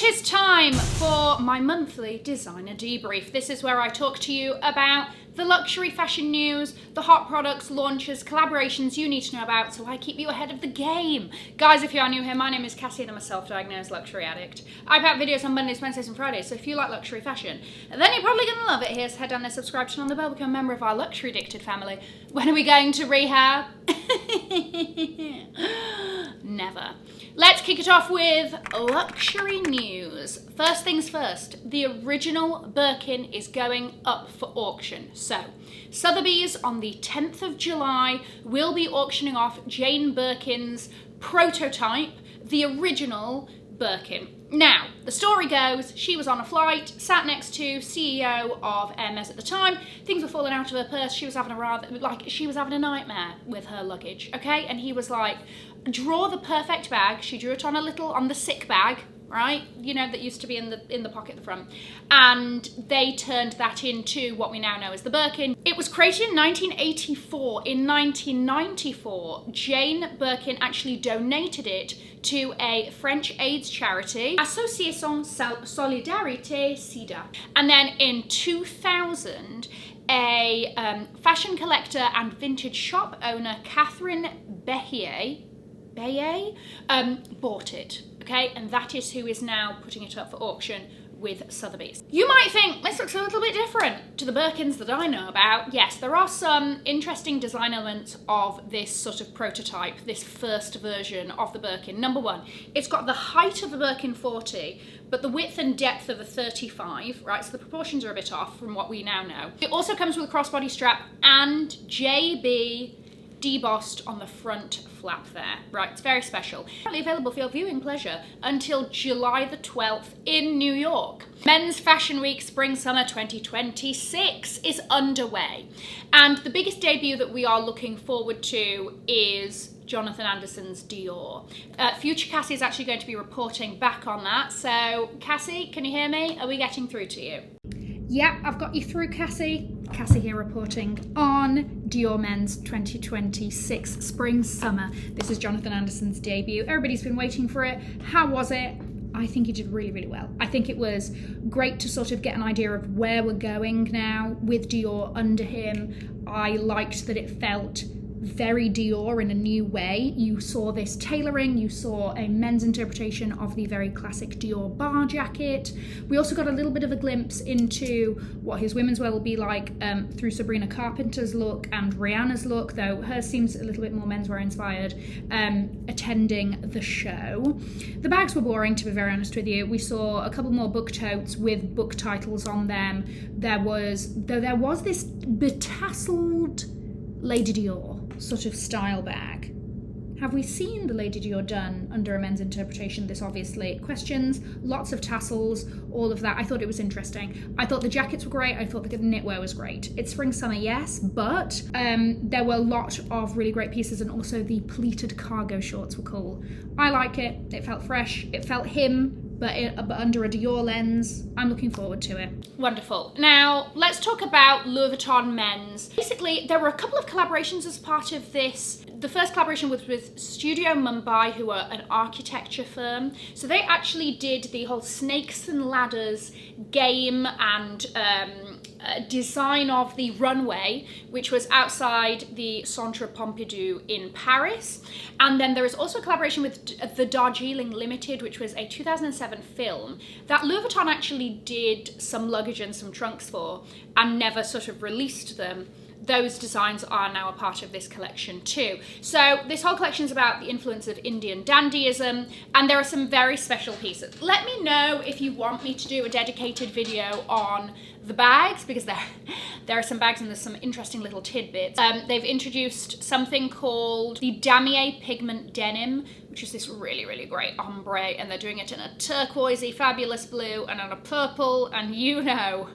It is time for my monthly designer debrief. This is where I talk to you about the luxury fashion news, the hot products, launches, collaborations you need to know about so I keep you ahead of the game. Guys, if you are new here, my name is Cassie and I'm a self-diagnosed luxury addict. I put out videos on Mondays, Wednesdays and Fridays, so if you like luxury fashion, then you're probably going to love it here. So head down there, subscribe, turn on the bell, become a member of our luxury addicted family. When are we going to rehab? Never. Let's kick it off with luxury news. First things first, the original Birkin is going up for auction. So, Sotheby's on the 10th of July will be auctioning off Jane Birkin's prototype, the original Birkin. Now, the story goes, she was on a flight, sat next to CEO of Hermes at the time. Things were falling out of her purse. She was having a nightmare with her luggage, okay? And he was like, draw the perfect bag. She drew it on the sick bag, right? You know, that used to be in the pocket at the front. And they turned that into what we now know as the Birkin. It was created in 1984. In 1994, Jane Birkin actually donated it to a French AIDS charity, Association Solidarité SIDA. And then in 2000, a fashion collector and vintage shop owner, Catherine Behier, bought it, okay? And that is who is now putting it up for auction with Sotheby's. You might think this looks a little bit different to the Birkins that I know about. Yes, there are some interesting design elements of this sort of prototype, this first version of the Birkin. Number one, it's got the height of a Birkin 40, but the width and depth of a 35, right? So the proportions are a bit off from what we now know. It also comes with a crossbody strap and JB debossed on the front flap there, right? It's very special. Currently available for your viewing pleasure until July the 12th in New York. Men's Fashion Week Spring Summer 2026 is underway. And the biggest debut that we are looking forward to is Jonathan Anderson's Dior. Future Cassie is actually going to be reporting back on that. So Cassie, can you hear me? Are we getting through to you? Yeah, I've got you through, Cassie. Cassie here reporting on Dior Men's 2026 Spring Summer. This is Jonathan Anderson's debut. Everybody's been waiting for it. How was it? I think he did really, really well. I think it was great to sort of get an idea of where we're going now with Dior under him. I liked that it felt very Dior in a new way. You saw this tailoring, you saw a men's interpretation of the very classic Dior bar jacket. We also got a little bit of a glimpse into what his women's wear will be like through Sabrina Carpenter's look and Rihanna's look, though hers seems a little bit more menswear inspired, attending the show. The bags were boring, to be very honest with you. We saw a couple more book totes with book titles on them. There was this betasseled Lady Dior sort of style bag. Have we seen the Lady Dior done under a men's interpretation? This obviously questions, lots of tassels, all of that. I thought it was interesting. I thought the jackets were great. I thought the knitwear was great. It's spring summer, yes, but there were a lot of really great pieces, and also the pleated cargo shorts were cool. I like it. It felt fresh. It felt him, but under a Dior lens. I'm looking forward to it. Wonderful. Now, let's talk about Louis Vuitton men's. Basically, there were a couple of collaborations as part of this. The first collaboration was with Studio Mumbai, who are an architecture firm. So they actually did the whole snakes and ladders game and design of the runway, which was outside the Centre Pompidou in Paris. And then there is also a collaboration with the Darjeeling Limited, which was a 2007 film that Louis Vuitton actually did some luggage and some trunks for and never sort of released them. Those designs are now a part of this collection too. So this whole collection is about the influence of Indian dandyism, and there are some very special pieces. Let me know if you want me to do a dedicated video on the bags, because there are some bags and there's some interesting little tidbits. They've introduced something called the Damier Pigment Denim, which is this really, really great ombre, and they're doing it in a turquoisey, fabulous blue and on a purple, and you know,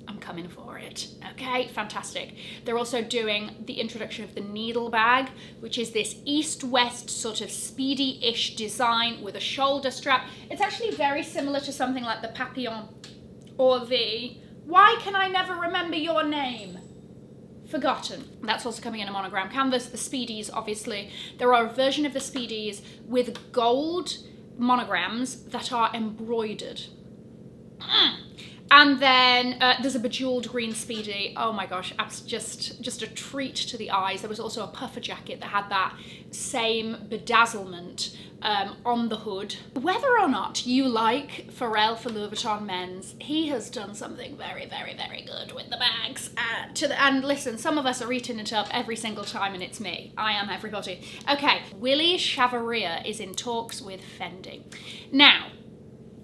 I'm coming for it. Okay, fantastic. They're also doing the introduction of the needle bag, which is this east-west sort of speedy-ish design with a shoulder strap. It's actually very similar to something like the Papillon or the... Why can I never remember your name? Forgotten. That's also coming in a monogram canvas. The Speedies, obviously. There are a version of the Speedies with gold monograms that are embroidered. And then there's a bejeweled green Speedy. Oh my gosh, just a treat to the eyes. There was also a puffer jacket that had that same bedazzlement on the hood. Whether or not you like Pharrell for Louis Vuitton men's, he has done something very, very, very good with the bags. And listen, some of us are eating it up every single time, and it's me. I am everybody. Okay, Willie Chavaria is in talks with Fendi. Now,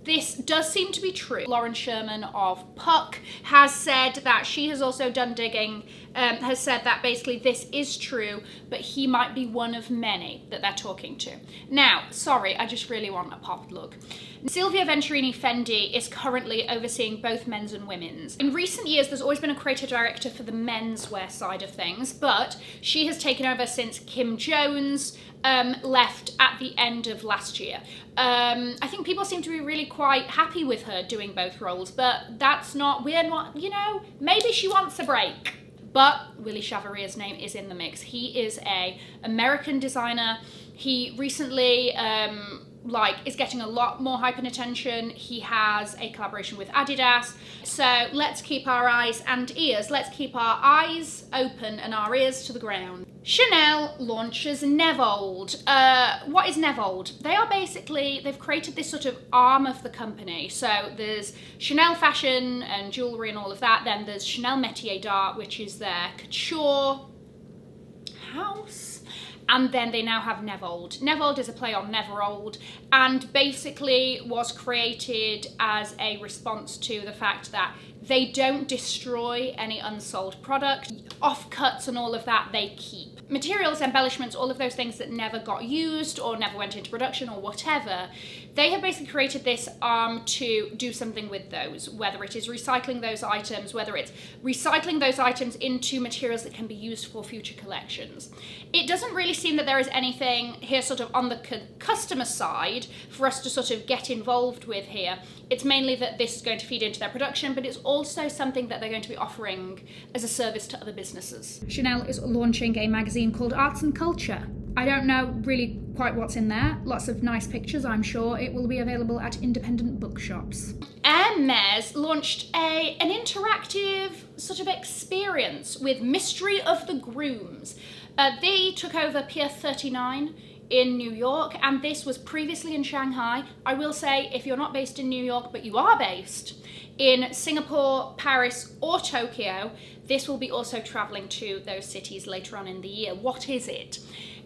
this does seem to be true. Lauren Sherman of Puck has said that she has also done digging, has said that basically this is true, but he might be one of many that they're talking to. Now, sorry, I just really want a popped look. Silvia Venturini Fendi is currently overseeing both men's and women's. In recent years, there's always been a creative director for the menswear side of things, but she has taken over since Kim Jones left at the end of last year. I think people seem to be really quite happy with her doing both roles, but we're not, you know, maybe she wants a break. But Willie Chavaria's name is in the mix. He is a American designer. He recently is getting a lot more hype and attention. He has a collaboration with Adidas. So let's keep our eyes and ears. Let's keep our eyes open and our ears to the ground. Chanel launches Nevold. What is Nevold? They've created this sort of arm of the company. So there's Chanel fashion and jewellery and all of that. Then there's Chanel Métier d'Art, which is their couture house. And then they now have Nevold. Nevold is a play on Never Old, and basically was created as a response to the fact that they don't destroy any unsold product. Offcuts and all of that they keep. Materials, embellishments, all of those things that never got used or never went into production or whatever, they have basically created this arm to do something with those, whether it is recycling those items, whether it's recycling those items into materials that can be used for future collections. It doesn't really seem that there is anything here sort of on the customer side for us to sort of get involved with here. It's mainly that this is going to feed into their production, but it's also something that they're going to be offering as a service to other businesses. Chanel is launching a magazine called Arts and Culture. I don't know really quite what's in there. Lots of nice pictures, I'm sure. It will be available at independent bookshops. Hermès launched an interactive sort of experience with Mystery of the Grooms. They took over Pier 39 in New York, and this was previously in Shanghai. I will say, if you're not based in New York, but you are based in Singapore, Paris, or Tokyo, this will be also traveling to those cities later on in the year. What is it?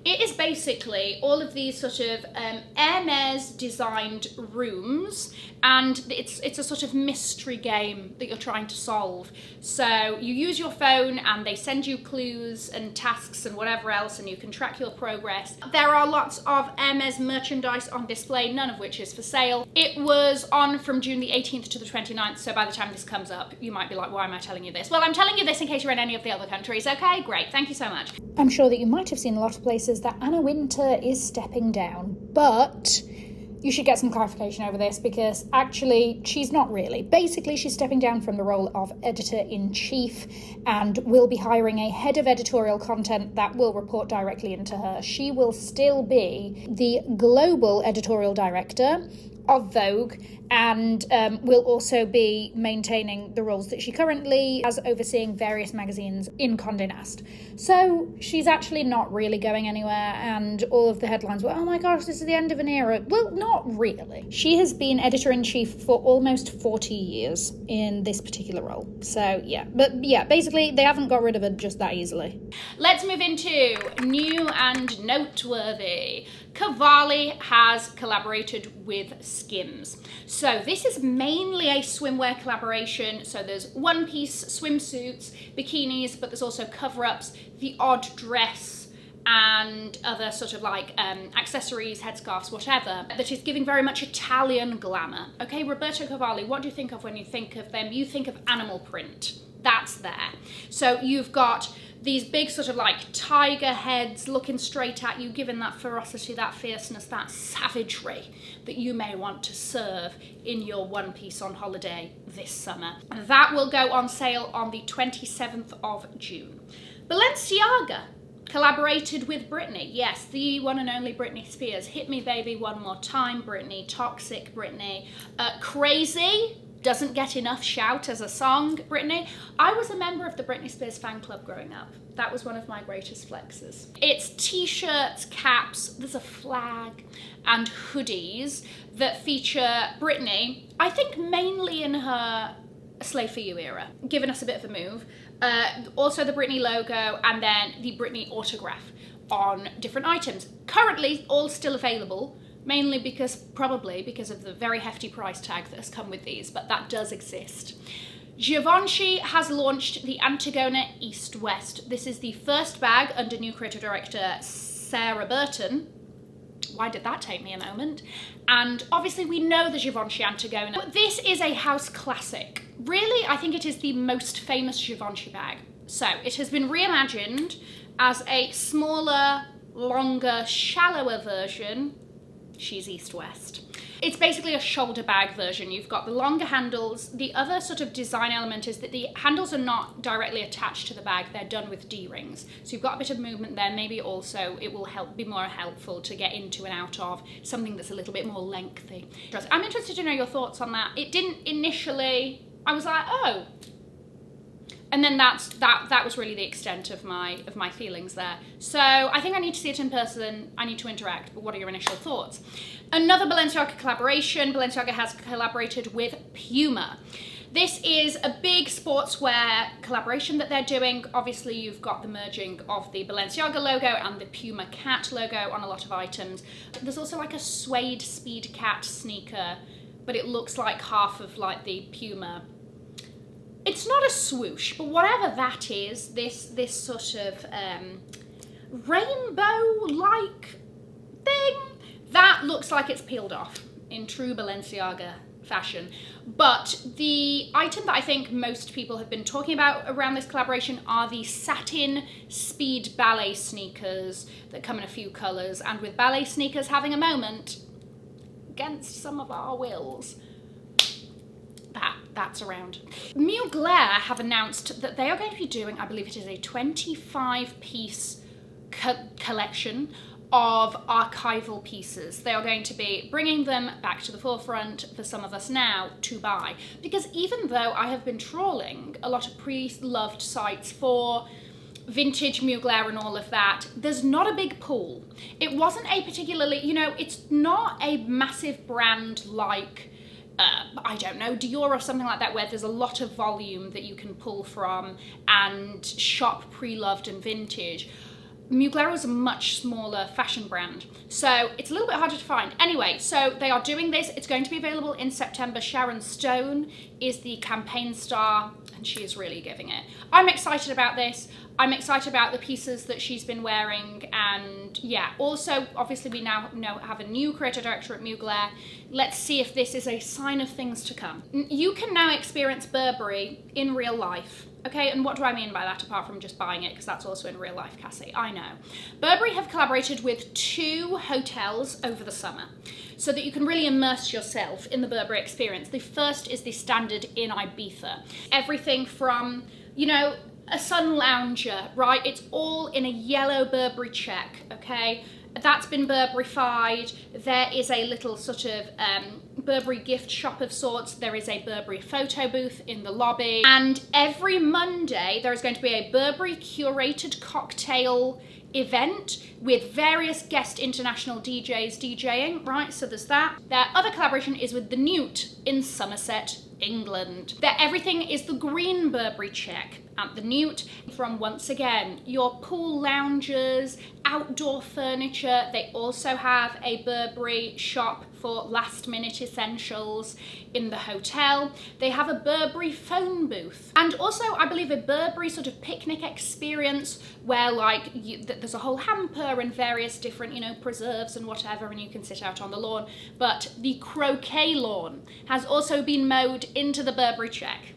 It is basically all of these sort of Hermès designed rooms, and it's a sort of mystery game that you're trying to solve. So you use your phone and they send you clues and tasks and whatever else, and you can track your progress. There are lots of Hermès merchandise on display, none of which is for sale. It was on from June the 18th to the 29th, so by the time this comes up, you might be like, why am I telling you this? Well, I'm telling you this in case you're in any of the other countries, okay? Great, thank you so much. I'm sure that you might have seen a lot of places that Anna Wintour is stepping down, but you should get some clarification over this, because actually she's not really. Basically, she's stepping down from the role of editor-in-chief and will be hiring a head of editorial content that will report directly into her. She will still be the global editorial director of Vogue, and will also be maintaining the roles that she currently has, overseeing various magazines in Condé Nast. So she's actually not really going anywhere, and all of the headlines were, oh my gosh, this is the end of an era. Well, not really. She has been editor-in-chief for almost 40 years in this particular role. So yeah, but yeah, basically they haven't got rid of her just that easily. Let's move into new and noteworthy. Cavalli has collaborated with Skims. So this is mainly a swimwear collaboration. So there's one-piece swimsuits, bikinis, but there's also cover-ups, the odd dress, and other sort of like accessories, headscarves, whatever, that is giving very much Italian glamour. Okay, Roberto Cavalli, what do you think of when you think of them? You think of animal print. That's there. So you've got these big sort of like tiger heads looking straight at you, giving that ferocity, that fierceness, that savagery that you may want to serve in your one piece on holiday this summer. That will go on sale on the 27th of June. Balenciaga collaborated with Britney. Yes, the one and only Britney Spears. Hit Me Baby One More Time, Britney. Toxic, Britney. Crazy, doesn't get enough shout as a song, Britney. I was a member of the Britney Spears fan club growing up. That was one of my greatest flexes. It's t-shirts, caps, there's a flag, and hoodies that feature Britney, I think mainly in her Slave For You era, giving us a bit of a move. Also the Britney logo, and then the Britney autograph on different items. Currently all still available, mainly probably because of the very hefty price tag that has come with these, but that does exist. Givenchy has launched the Antigona East West. This is the first bag under new creative director Sarah Burton. Why did that take me a moment? And obviously we know the Givenchy Antigona, but this is a house classic. Really, I think it is the most famous Givenchy bag. So it has been reimagined as a smaller, longer, shallower version. She's East-West. It's basically a shoulder bag version. You've got the longer handles. The other sort of design element is that the handles are not directly attached to the bag. They're done with D-rings. So you've got a bit of movement there. Maybe also it will be more helpful to get into and out of something that's a little bit more lengthy. I'm interested to know your thoughts on that. It didn't initially, I was like, oh. And then that was really the extent of my feelings there. So I think I need to see it in person. I need to interact, but what are your initial thoughts? Another Balenciaga collaboration. Balenciaga has collaborated with Puma. This is a big sportswear collaboration that they're doing. Obviously, you've got the merging of the Balenciaga logo and the Puma cat logo on a lot of items. There's also like a suede speed cat sneaker, but it looks like half of like the Puma. It's not a swoosh, but whatever that is, this sort of rainbow-like thing, that looks like it's peeled off in true Balenciaga fashion. But the item that I think most people have been talking about around this collaboration are the satin speed ballet sneakers that come in a few colours, and with ballet sneakers having a moment against some of our wills, that's around. Mugler have announced that they are going to be doing, I believe it is a 25-piece collection of archival pieces. They are going to be bringing them back to the forefront for some of us now to buy. Because even though I have been trawling a lot of pre-loved sites for vintage Mugler and all of that, there's not a big pool. It wasn't a particularly, it's not a massive brand like I don't know, Dior or something like that, where there's a lot of volume that you can pull from and shop pre-loved and vintage. Mugler is a much smaller fashion brand, so it's a little bit harder to find. Anyway, so they are doing this. It's going to be available in September. Sharon Stone is the campaign star, and she is really giving it. I'm excited about this. I'm excited about the pieces that she's been wearing, and yeah, also obviously we now have a new creative director at Mugler. Let's see if this is a sign of things to come. You can now experience Burberry in real life. Okay, and what do I mean by that apart from just buying it, because that's also in real life, Cassie, I know. Burberry have collaborated with 2 hotels over the summer so that you can really immerse yourself in the Burberry experience. The first is the Standard in Ibiza. Everything from, a sun lounger, right? It's all in a yellow Burberry check, okay? That's been Burberry-fied. There is a little sort of Burberry gift shop of sorts. There is a Burberry photo booth in the lobby. And every Monday, there is going to be a Burberry curated cocktail event with various guest international DJs DJing, right? So there's that. Their other collaboration is with the Newt in Somerset, England. Everything is the green Burberry check at the Newt, from, once again, your pool lounges, outdoor furniture. They also have a Burberry shop for last minute essentials in the hotel. They have a Burberry phone booth, and also I believe a Burberry sort of picnic experience where there's a whole hamper and various different preserves and whatever, and you can sit out on the lawn. But the croquet lawn has also been mowed into the Burberry check,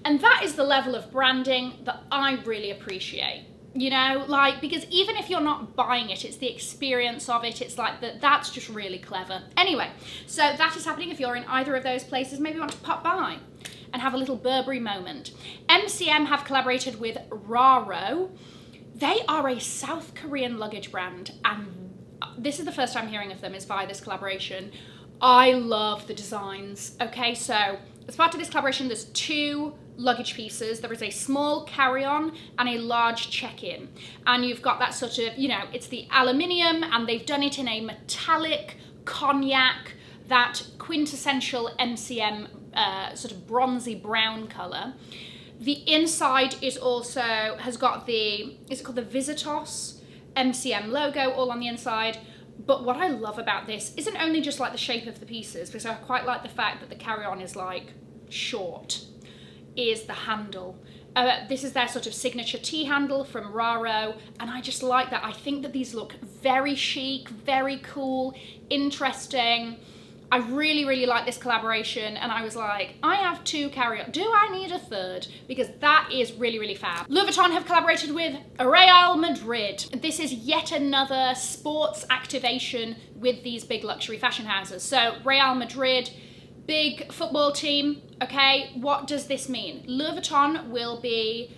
and that is the level of branding that I really appreciate. Because even if you're not buying it, it's the experience of it. It's like that's just really clever. Anyway, so that is happening. If you're in either of those places, maybe you want to pop by and have a little Burberry moment. MCM have collaborated with Raro. They are a South Korean luggage brand, and this is the first time hearing of them is via this collaboration. I love the designs. Okay, so as part of this collaboration, there's 2 luggage pieces. There is a small carry-on and a large check-in. And you've got that sort of, you know, it's the aluminium, and they've done it in a metallic cognac, that quintessential MCM sort of bronzy brown colour. The inside is also, has got the, is it called the Visitos MCM logo all on the inside. But what I love about this isn't only just like the shape of the pieces, because I quite like the fact that the carry-on is like short, is the handle. This is their sort of signature T-handle from Raro, and I just like that. I think that these look very chic, very cool, interesting. I really, really like this collaboration, and I was like, I have 2 carry-on. Do I need a 3rd? Because that is really, really fab. Louis Vuitton have collaborated with Real Madrid. This is yet another sports activation with these big luxury fashion houses. So Real Madrid, big football team, okay? What does this mean? Louis Vuitton will be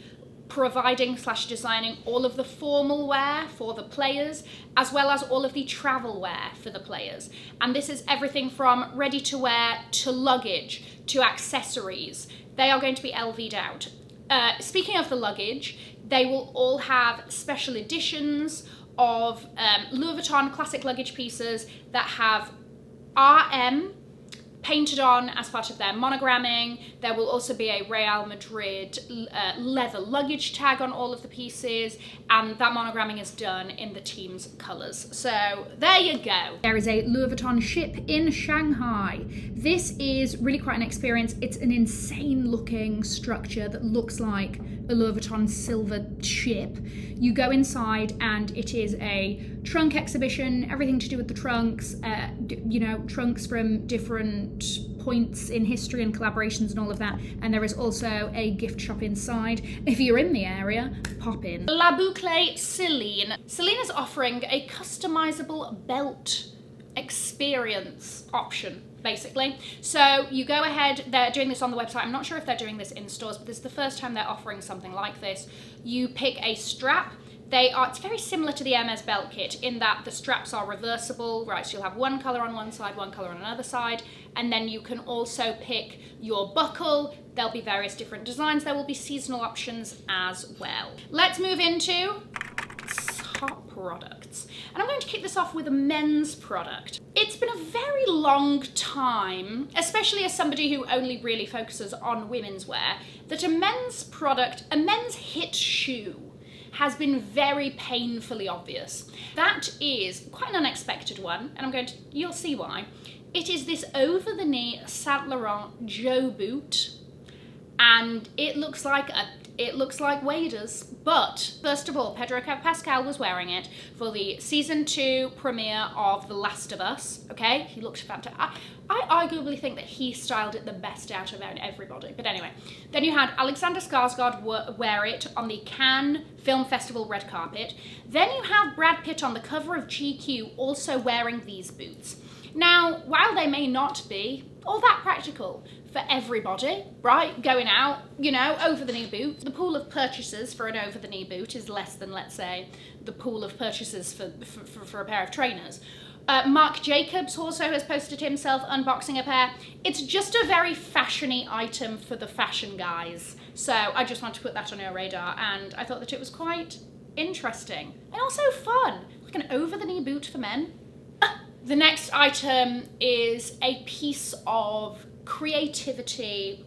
providing / designing all of the formal wear for the players, as well as all of the travel wear for the players. And this is everything from ready to wear to luggage to accessories. They are going to be LV'd out. Speaking of the luggage, they will all have special editions of Louis Vuitton classic luggage pieces that have RM painted on as part of their monogramming. There will also be a Real Madrid leather luggage tag on all of the pieces, and that monogramming is done in the team's colours. So there you go. There is a Louis Vuitton ship in Shanghai. This is really quite an experience. It's an insane looking structure that looks like a Louis Vuitton silver ship. You go inside and it is a trunk exhibition, everything to do with the trunks, you know, trunks from different points in history and collaborations and all of that. And there is also a gift shop inside. If you're in the area, pop in. La Boucle Celine. Celine is offering a customizable belt experience option, basically. So you go ahead, they're doing this on the website. I'm not sure if they're doing this in stores, but this is the first time they're offering something like this. You pick a strap. It's very similar to the Hermes belt kit in that the straps are reversible, right? So you'll have one colour on one side, one colour on another side, and then you can also pick your buckle. There'll be various different designs. There will be seasonal options as well. Let's move into top products. And I'm going to kick this off with a men's product. It's been a very long time, especially as somebody who only really focuses on women's wear, that a men's product, a men's hit shoe, has been very painfully obvious. That is quite an unexpected one, and you'll see why. It is this over-the-knee Saint Laurent Joe boot, and it looks like waders. But first of all, Pedro Pascal was wearing it for the season 2 premiere of The Last of Us. Okay, he looked fantastic. I arguably think that he styled it the best out of everybody. But anyway, then you had Alexander Skarsgård wear it on the Cannes Film Festival red carpet. Then you have Brad Pitt on the cover of GQ also wearing these boots. Now, while they may not be all that practical for everybody, right, going out, you know, over-the-knee boot, the pool of purchases for an over-the-knee boot is less than, let's say, the pool of purchases for a pair of trainers. Marc Jacobs also has posted himself unboxing a pair. It's just a very fashiony item for the fashion guys. So I just want to put that on your radar, and I thought that it was quite interesting and also fun, like an over-the-knee boot for men. The next item is a piece of creativity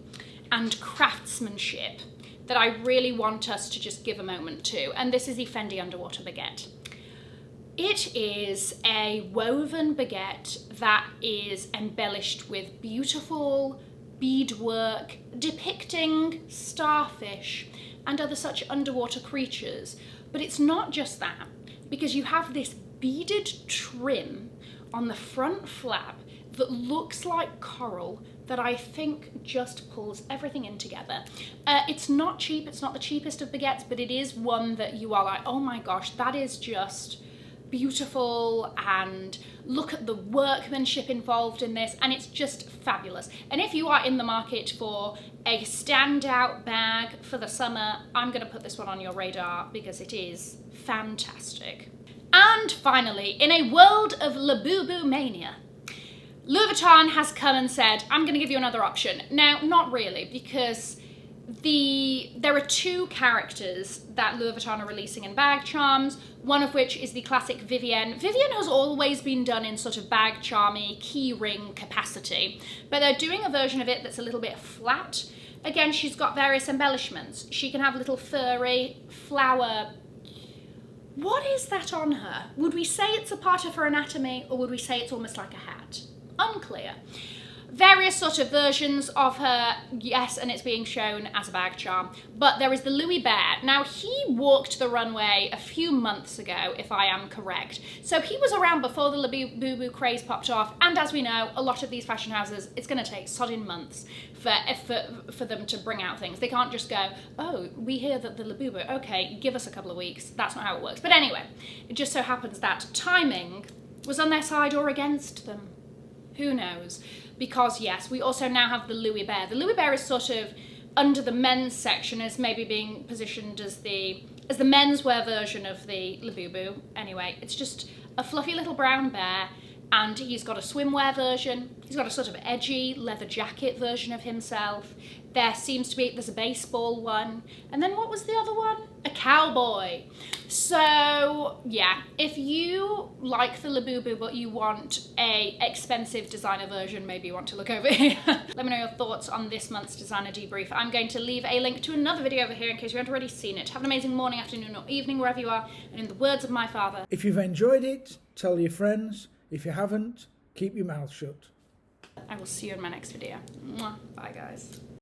and craftsmanship that I really want us to just give a moment to, and this is the Fendi Underwater Baguette. It is a woven baguette that is embellished with beautiful beadwork depicting starfish and other such underwater creatures. But it's not just that, because you have this beaded trim on the front flap that looks like coral that I think just pulls everything in together. It's not cheap, it's not the cheapest of baguettes, but it is one that you are like, oh my gosh, that is just beautiful, and look at the workmanship involved in this, and it's just fabulous. And if you are in the market for a standout bag for the summer, I'm going to put this one on your radar because it is fantastic. And finally, in a world of Labubu mania, Louis Vuitton has come and said, I'm going to give you another option. Now, not really, because there are two characters that Louis Vuitton are releasing in bag charms, one of which is the classic Vivienne. Vivienne has always been done in sort of bag charmy, key ring capacity, but they're doing a version of it that's a little bit flat. Again, she's got various embellishments. She can have little furry flower. What is that on her? Would we say it's a part of her anatomy, or would we say it's almost like a hat? Unclear. Various sort of versions of her, yes, and it's being shown as a bag charm. But there is the Louis Bear. Now, he walked the runway a few months ago, if I am correct. So he was around before the Labubu craze popped off. And as we know, a lot of these fashion houses, it's going to take sodding months for them to bring out things. They can't just go, oh, we hear that the Labubu, okay, give us a couple of weeks. That's not how it works. But anyway, it just so happens that timing was on their side or against them. Who knows? Because yes, we also now have the Louis Bear. The Louis Bear is sort of under the men's section, as maybe being positioned as the menswear version of the Labubu. Anyway, it's just a fluffy little brown bear, and he's got a swimwear version. He's got a sort of edgy leather jacket version of himself. There's a baseball one. And then what was the other one? A cowboy. So yeah, if you like the Labubu but you want a expensive designer version, maybe you want to look over here. Let me know your thoughts on this month's designer debrief. I'm going to leave a link to another video over here in case you haven't already seen it. Have an amazing morning, afternoon or evening wherever you are, and in the words of my father, if you've enjoyed it, tell your friends. If you haven't, keep your mouth shut. I will see you in my next video. Mwah. Bye guys.